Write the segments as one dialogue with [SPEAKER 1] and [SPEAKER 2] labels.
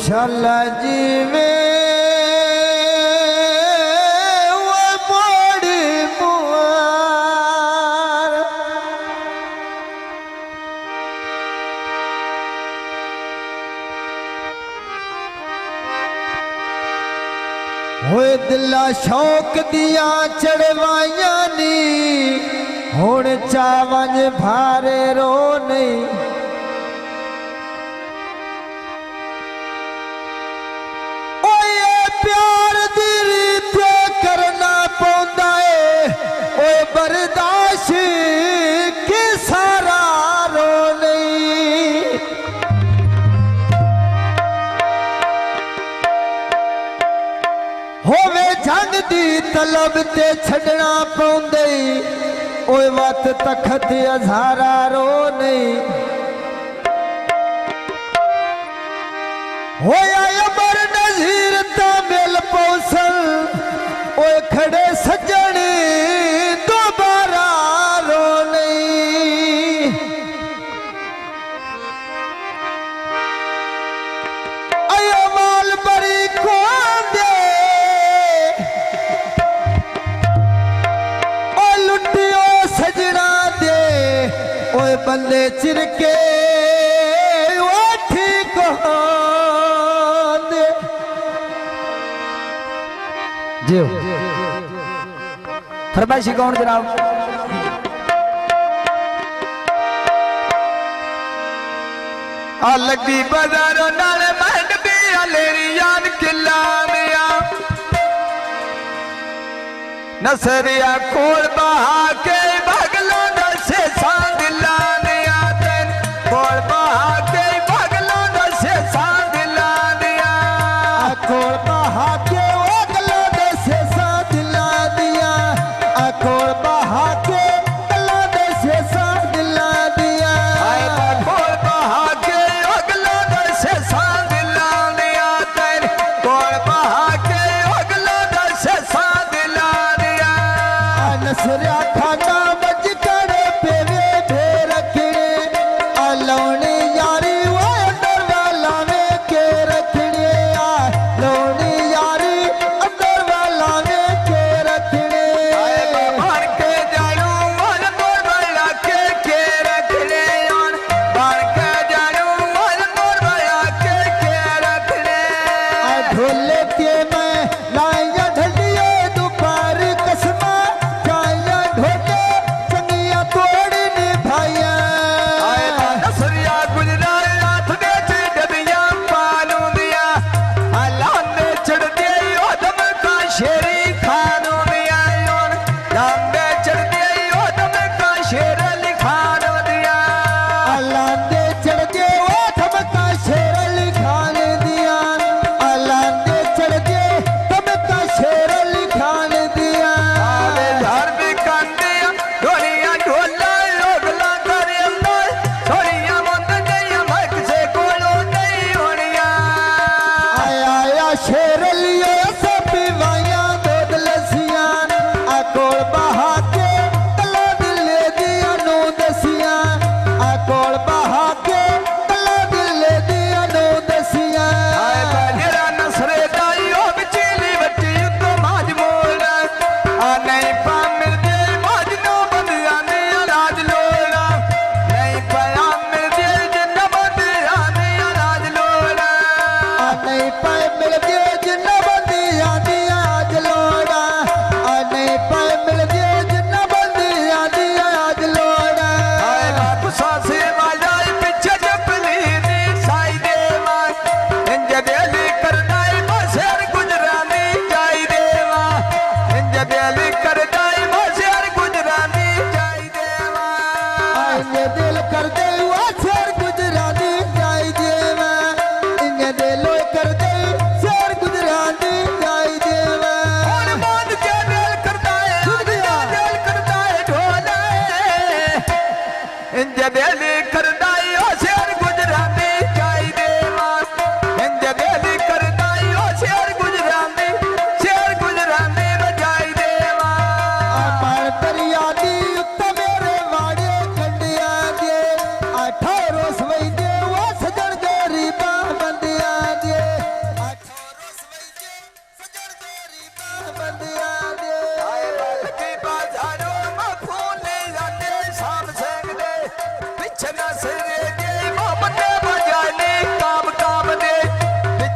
[SPEAKER 1] शाला जीवे वो बड़ी मुआर होए दिला शौक दिया चढ़वाइया नी हुण चावंज भारे रो नहीं बर्दाश्त के सारा रो नहीं होवे जंग दी तलब ते छड़ना पौंदे ओए वत तखत हज़ारा रो नहीं होया अमर नज़ीर ता मिल पौसल ओए खड़े सजने बंदे चिरके वो ठीक दे जियो फरमाइशी कौन जनाब आ लगी बाजारों नाल महक दी लेरी याद किला मिया नसरिया खोल बहा के भगलो नसे सांदिला ढोले के मैं लाया ढलिए दोपहर कसमा जाया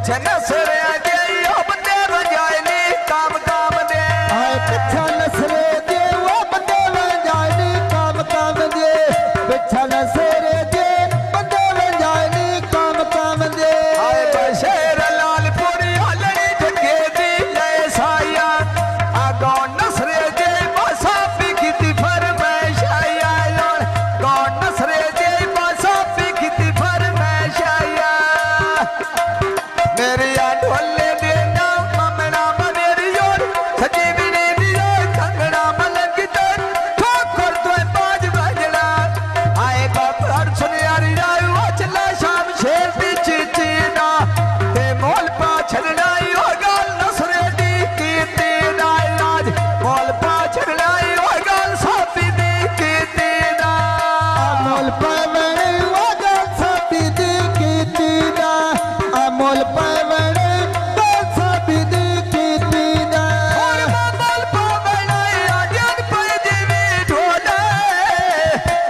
[SPEAKER 2] ਪਿੱਛੇ ਨਸਰੇ ਦੇ ਉਹ ਬੰਦੇ ਵਜਾਏ ਨੀ ਕੰਮ ਕੰਮ ਦੇ
[SPEAKER 1] ਆਏ ਪਿੱਛਾ ਨਸਰੇ ਦੇ ਉਹ ਬੰਦੇ ਵਜਾਏ ਨੀ ਕੰਮ ਕੰਮ ਦੇ ਪਿੱਛਾ ਨਸਰੇ ਦੇ ਬੰਦੇ ਵਜਾਏ ਨੀ ਕੰਮ ਕੰਮ ਦੇ
[SPEAKER 2] ਆਏ ਬਸ਼ੇਰ ਲਾਲ ਪੂਰੀ ਹਲਣੀ ਜੱਗੇ ਦੀ ਲੈ ਸਾਇਆ ਆ ਗੌਣ ਨਸਰੇ ਦੇ ਬਾਸਾ ਵੀ ਕੀਤੀ ਫਰਮਾਇਸ਼ ਆਇਆ ਲੋਣ ਗੌਣ ਨਸਰੇ ਦੇ ਬਾਸਾ ਵੀ ਕੀਤੀ ਫਰਮਾਇਸ਼ ਆਇਆ ਮੇਰੇ ਆ ਢੋਲੇ ਦੇ ਨਾ ਮਮਣਾ ਮੇਰੀ ਯੋਰ ਸਜੀ ਵੀ ਨੇ ਦਿਓ ਕੰਗਣਾ ਮਲੰਗ ਤੇ ਠੋਕਰ ਤੋਂ ਬਾਜ ਵਜਣਾ ਆਏ ਬਾਪ ਹਰ ਸੁਨਿਆਰੀ ਰਾਇ ਵਚਲਾ ਸ਼ਾਮ ਸ਼ੇਰ ਦੀ ਚੀਚੀ ਦਾ ਤੇ ਮੋਲ ਪਾ ਛੜਨਾਈ ਉਹ ਗੱਲ ਨਸਰੇ ਦੀ ਕੀਤੀ ਦਾ ਇਲਾਜ ਮੋਲ ਪਾ ਛੜਨਾਈ ਉਹ ਗੱਲ ਸਾਬੀ ਦੀ ਕੀਤੀ ਦਾ
[SPEAKER 1] ਅਮੋਲ ਪਾਵਣੇ ਉਹ ਗੱਲ ਸਾਬੀ ਦੀ ਕੀਤੀ ਦਾ ਅਮੋਲ ਪਾਵਣੇ ਗੱਲ ਸਾਬੀ ਦੀ ਕੀਤੀ ਦਾ
[SPEAKER 2] ਹੋਰ ਮੋਲ ਪਾ ਬਣਾਈ ਆਜਨ ਪੈ ਜਿਵੇਂ ਢੋਲੇ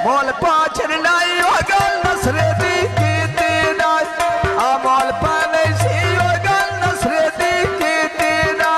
[SPEAKER 2] ਮੋਲ ਪਾ ਛੜਨਾਈ ਉਹ ਗੱਲ ਨਸਰੇ ਦੀ ਕੀਤੀ ਦਾ ਆ ਮੋਲ ਪਾ ਨਹੀਂ ਸੀ ਉਹ ਗੱਲ ਨਸਰੇ ਦੀ ਕੀਤੀ ਦਾ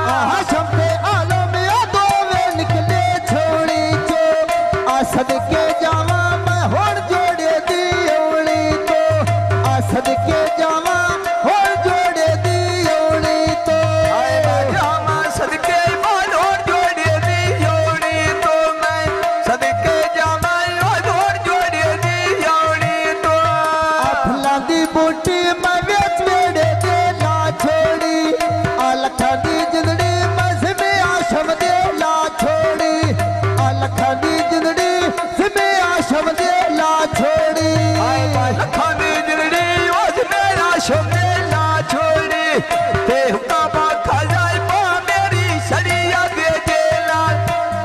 [SPEAKER 1] ਹਾਸ਼ਮ ਤੇ ਆਲਮ ਆ ਦੋਵੇਂ ਨਿਕਲੇ ਛੋੜੀ ਚੋ ਆ ਸਦਕੇ ਜਾਵਾਂ ਮੈਂ ਹੁਣ ਜੋੜੇ ਦੀ ਔਲੀ ਤੋਂ ਆ ਸਦਕੇ ਜਾਵਾਂ ਹੁਣ ਜੋੜੇ ਦੀ ਔਲੀ ਤੋਂ
[SPEAKER 2] ਆਏ ਬਾਜਾਮਾ ਸਦਕੇ ਮਾਨੋਰ ਜੋੜੇ ਦੀ ਯੋੜੀ ਤੋਂ ਮੈਂ ਸਦਕੇ ਜਾਵਾਂ ਉਹ ਜੋੜੇ ਦੀ ਯੋੜੀ ਤੋਂ
[SPEAKER 1] ਆ ਫੁੱਲਾਂ ਦੀ ਬੂਟੀ ਮੈਂ ਵੇਚ ਵੇੜੇ ਤੇ ਲਾ ਛੋੜੀ ਆ ਲੱਖਾਂ ਦੀ ਜਿੰਦੜੀ ਮੈਂ ਸਿਮੇ ਆਸ਼ਮ ਦੇ ਲਾ ਛੋੜੀ ਆ ਲੱਖਾਂ ਦੀ ਜਿੰਦੜੀ ਸਿਮੇ ਆਸ਼ਮ ਦੇ ਲਾ ਛੋੜੀ
[SPEAKER 2] ਆਏ ਬਾ ਲੱਖਾਂ ਦੀ ਜਿਹੜੀ ਉਹ ਮੇਰਾ ਸ਼ੋਨੇ ਲਾ ਛੋੜੀ ਤੇ ਹੁਕਾ ਬਾ ਖਾਜਾਈ ਪਾ ਮੇਰੀ ਸੜੀਆ ਦੇ ਦੇ ਲਾਲ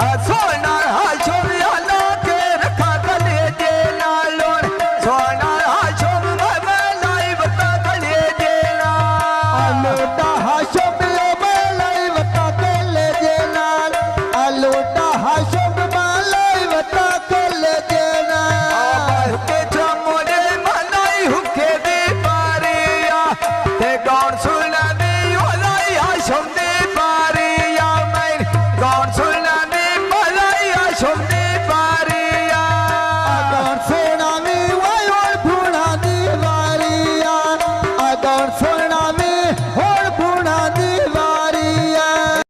[SPEAKER 2] ਆ ਸੋਨਾ ਹਾਸ਼ੋ ਲਾ ਕੇ ਰੱਖਾ ਕਲੇ ਦੇ ਲਾਲੋਂ ਸੋਨਾ ਹਾਸ਼ੋ ਮੈਂ ਲਾਈ ਬਤਾ ਕਲੇ ਦੇ ਲਾਲ
[SPEAKER 1] ਲੋਟਾ ਹਾਸ਼ਮ ਮੈਂ ਲਈ ਵਤਾ ਕੋਲੇ ਦੇ ਨਾਲ ਆ ਲੋਟਾ ਹਾਸ਼ਮ ਮੈਂ ਲਈ ਵਤਾ ਕੋਲੇ ਦੇ ਨਾਲ
[SPEAKER 2] ਕੇ ਜਮੋਲੇ ਮਨਾਈ ਹੁਕੇ ਦੀ ਬਾਰੀਆ ਤੇ ਗੌਣ ਸੁਣਦੀ ਉਹ ਲਾਈ ਹਾਸ਼ਮ ਦੀ ਬਾਰੀਆ ਮੈਂ ਗੌਣ